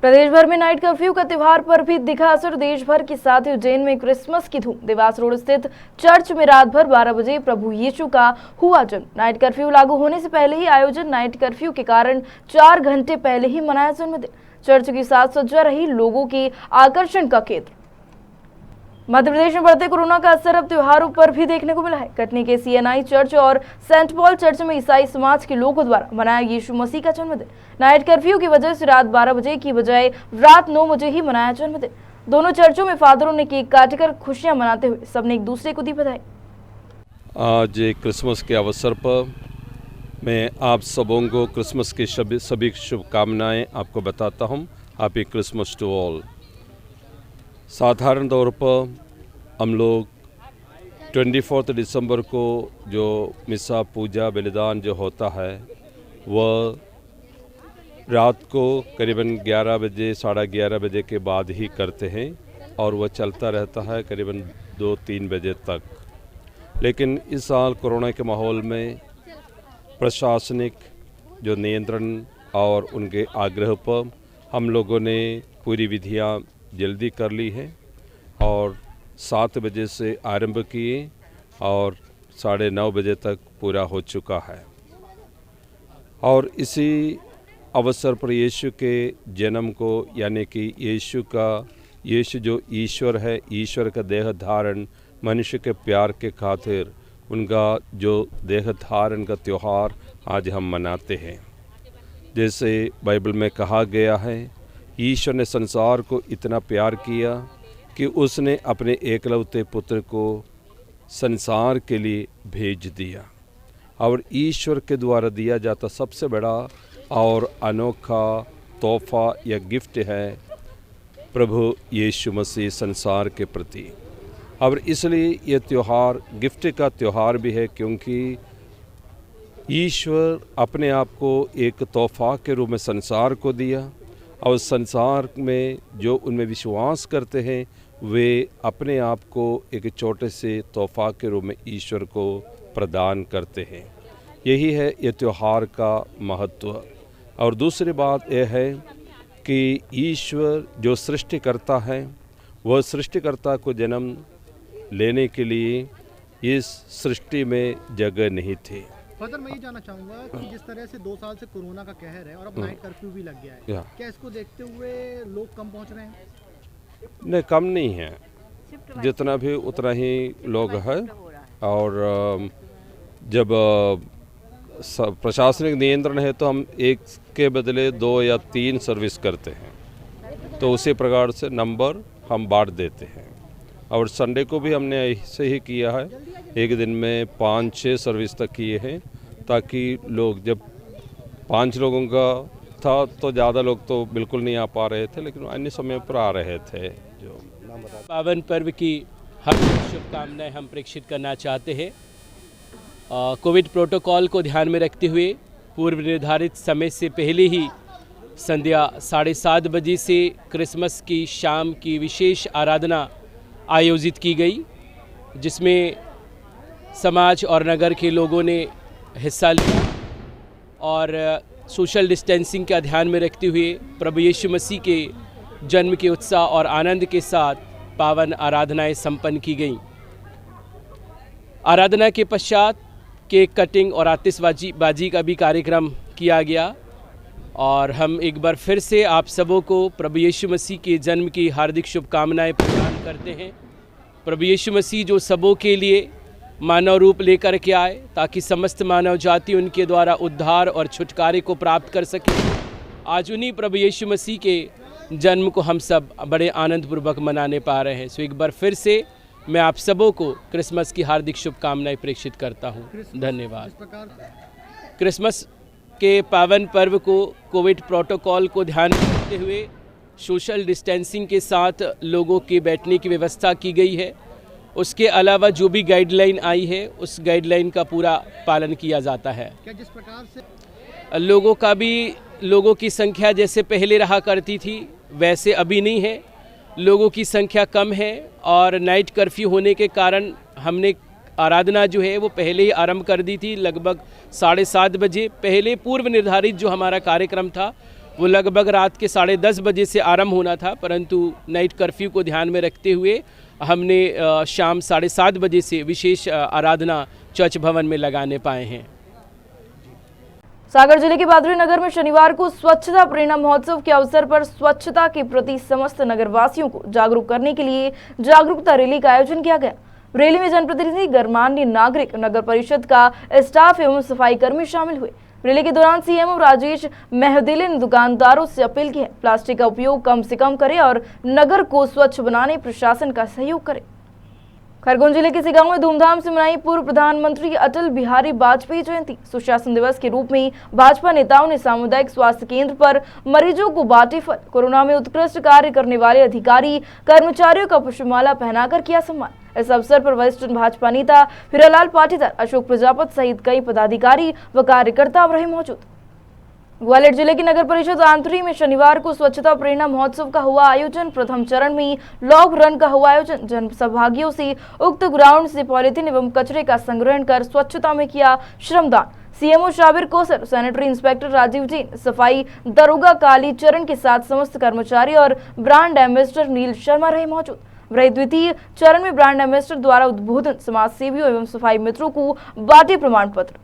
प्रदेश भर में night curfew का त्योहार पर भी दिखा असर। देश भर के साथ ही उज्जैन में क्रिसमस की धूम। देवास रोड स्थित चर्च में रात भर 12 बजे प्रभु यीशु का हुआ जन्म। नाइट कर्फ्यू लागू होने से पहले ही आयोजन। नाइट कर्फ्यू के कारण 4 घंटे पहले ही मनाया जन्मदिन। चर्च की साज सज्जा रही लोगों की आकर्षण का केंद्र। मध्य प्रदेश में बढ़ते कोरोना का असर अब त्योहारों पर भी देखने को मिला है। कटनी के CNI चर्च और सेंट पॉल चर्च में ईसाई समाज के लोगों द्वारा मनाया यीशु मसीह का जन्मदिन। नाइट कर्फ्यू की वजह से रात 12 बजे की बजाय रात 9 बजे ही मनाया जन्मदिन। दोनों चर्चों में फादरों ने केक काटकर खुशियां मनाते हुए सबने एक दूसरे को दी बधाई। आज क्रिसमस के अवसर पर मैं आप सबों को क्रिसमस की सभी शुभकामनाएं आपको बताता हूं। Happy Christmas to all. साधारण तौर पर हम लोग 24 दिसंबर को जो मिसा पूजा बलिदान जो होता है वह रात को करीबन 11 बजे 11:30 बजे के बाद ही करते हैं और वह चलता रहता है करीबन 2-3 बजे तक। लेकिन इस साल कोरोना के माहौल में प्रशासनिक जो नियंत्रण और उनके आग्रह पर हम लोगों ने पूरी विधियां जल्दी कर ली है और 7 बजे से आरंभ किए और 9:30 बजे तक पूरा हो चुका है। और इसी अवसर पर यीशु के जन्म को यानी कि यीशु जो ईश्वर है, ईश्वर का देह धारण मनुष्य के प्यार के खातिर उनका जो देह धारण का त्यौहार आज हम मनाते हैं। जैसे बाइबल में कहा गया है, ईश्वर ने संसार को इतना प्यार किया कि उसने अपने एकलौते पुत्र को संसार के लिए भेज दिया। और ईश्वर के द्वारा दिया जाता सबसे बड़ा और अनोखा तोहफा या गिफ्ट है प्रभु यीशु मसीह संसार के प्रति। और इसलिए ये त्यौहार गिफ्ट का त्यौहार भी है, क्योंकि ईश्वर अपने आप को एक तोहफा के रूप में संसार को दिया और संसार में जो उनमें विश्वास करते हैं वे अपने आप को एक छोटे से तोहफा के रूप में ईश्वर को प्रदान करते हैं। यही है ये त्यौहार का महत्व। और दूसरी बात यह है कि ईश्वर जो सृष्टिकर्ता है वह सृष्टिकर्ता को जन्म लेने के लिए इस सृष्टि में जगह नहीं थी। फादर, मैं ये जानना चाहूँगा कि जिस तरह से 2 साल से कोरोना का कहर है और अब नाइट कर्फ्यू भी लग गया है, क्या इसको देखते हुए लोग कम पहुँच रहे हैं? नहीं, कम नहीं है, जितना भी उतना ही लोग हैं। और जब प्रशासनिक नियंत्रण है तो हम एक के बदले 2 या 3 सर्विस करते हैं, तो उसी प्रकार से नंबर हम बांट देते हैं। और संडे को भी हमने ऐसे ही किया है, एक दिन में 5-6 सर्विस तक किए हैं, ताकि लोग जब 5 लोगों का था तो ज़्यादा लोग तो बिल्कुल नहीं आ पा रहे थे, लेकिन अन्य समय पर आ रहे थे। जो पावन पर्व की हार्दिक शुभकामनाएं हम प्रेषित करना चाहते हैं। कोविड प्रोटोकॉल को ध्यान में रखते हुए पूर्व निर्धारित समय से पहले ही संध्या 7:30 बजे से क्रिसमस की शाम की विशेष आराधना आयोजित की गई, जिसमें समाज और नगर के लोगों ने हिस्सा लिया और सोशल डिस्टेंसिंग का ध्यान में रखते हुए प्रभु यीशु मसीह के जन्म के उत्साह और आनंद के साथ पावन आराधनाएं संपन्न की गईं। आराधना के पश्चात केक कटिंग और आतिशबाजी का भी कार्यक्रम किया गया। और हम एक बार फिर से आप सबों को प्रभु यीशु मसीह के जन्म की हार्दिक शुभकामनाएं प्रदान करते हैं। प्रभु यीशु मसीह जो सबों के लिए मानव रूप लेकर के आए ताकि समस्त मानव जाति उनके द्वारा उद्धार और छुटकारे को प्राप्त कर सके। आज उन्हीं प्रभु यीशु मसीह के जन्म को हम सब बड़े आनंदपूर्वक मनाने पा रहे हैं। सो एक बार फिर से मैं आप सबों को क्रिसमस की हार्दिक शुभकामनाएं प्रेषित करता हूं। धन्यवाद। क्रिसमस के पावन पर्व को कोविड प्रोटोकॉल को ध्यान में रखते हुए सोशल डिस्टेंसिंग के साथ लोगों के बैठने की व्यवस्था की गई है। उसके अलावा जो भी गाइडलाइन आई है उस गाइडलाइन का पूरा पालन किया जाता है। क्या जिस प्रकार से लोगों की संख्या जैसे पहले रहा करती थी वैसे अभी नहीं है, लोगों की संख्या कम है और नाइट कर्फ्यू होने के कारण हमने आराधना जो है वो पहले ही आरंभ कर दी थी। लगभग 7:30 बजे पहले पूर्व निर्धारित जो हमारा कार्यक्रम था वो लगभग रात के 10:30 बजे से आरंभ होना था, परंतु नाइट कर्फ्यू को ध्यान में रखते हुए हमने शाम 7:30 बजे से विशेष आराधना चर्च भवन में लगाने पाए हैं। सागर जिले के बादरी नगर में शनिवार को स्वच्छता प्रेरणा महोत्सव के अवसर पर स्वच्छता के प्रति समस्त नगरवासियों को जागरूक करने के लिए जागरूकता रैली का आयोजन किया गया। रैली में जनप्रतिनिधि, गणमान्य नागरिक, नगर परिषद का स्टाफ एवं सफाई कर्मी शामिल हुए। रैली के दौरान सीएमओ राजेश मेहदिले ने दुकानदारों से अपील की है, प्लास्टिक का उपयोग कम से कम करें और नगर को स्वच्छ बनाने प्रशासन का सहयोग करें। खरगोन जिले के सिगांव में धूमधाम से मनाई पूर्व प्रधानमंत्री अटल बिहारी वाजपेयी जयंती। सुशासन दिवस के रूप में भाजपा नेताओं ने सामुदायिक स्वास्थ्य केंद्र पर मरीजों को बांटे फल। कोरोना में उत्कृष्ट कार्य करने वाले अधिकारी कर्मचारियों का पुष्पमाला पहनाकर किया सम्मान। इस अवसर पर वरिष्ठ भाजपा नेता हीरालाल पाटीदार, अशोक प्रजापति सहित कई पदाधिकारी व कार्यकर्ता रहे मौजूद। ग्वालियर जिले की नगर परिषद आंतरी में शनिवार को स्वच्छता प्रेरणा महोत्सव का हुआ आयोजन। प्रथम चरण में लॉग रन का हुआ आयोजन। जन सहभागियों से उक्त ग्राउंड से पॉलिथीन एवं कचरे का संग्रहण कर स्वच्छता में किया श्रमदान। CMO Shabir Kosar, sanitary inspector Rajeev Jain, सफाई दरोगा काली चरण के साथ समस्त कर्मचारी और ब्रांड एम्बेसडर नील शर्मा रहे मौजूद। वही द्वितीय चरण में ब्रांड एम्बेसडर द्वारा उद्बोधन, समाज सेवियों एवं सफाई मित्रों को बांटे प्रमाण पत्र।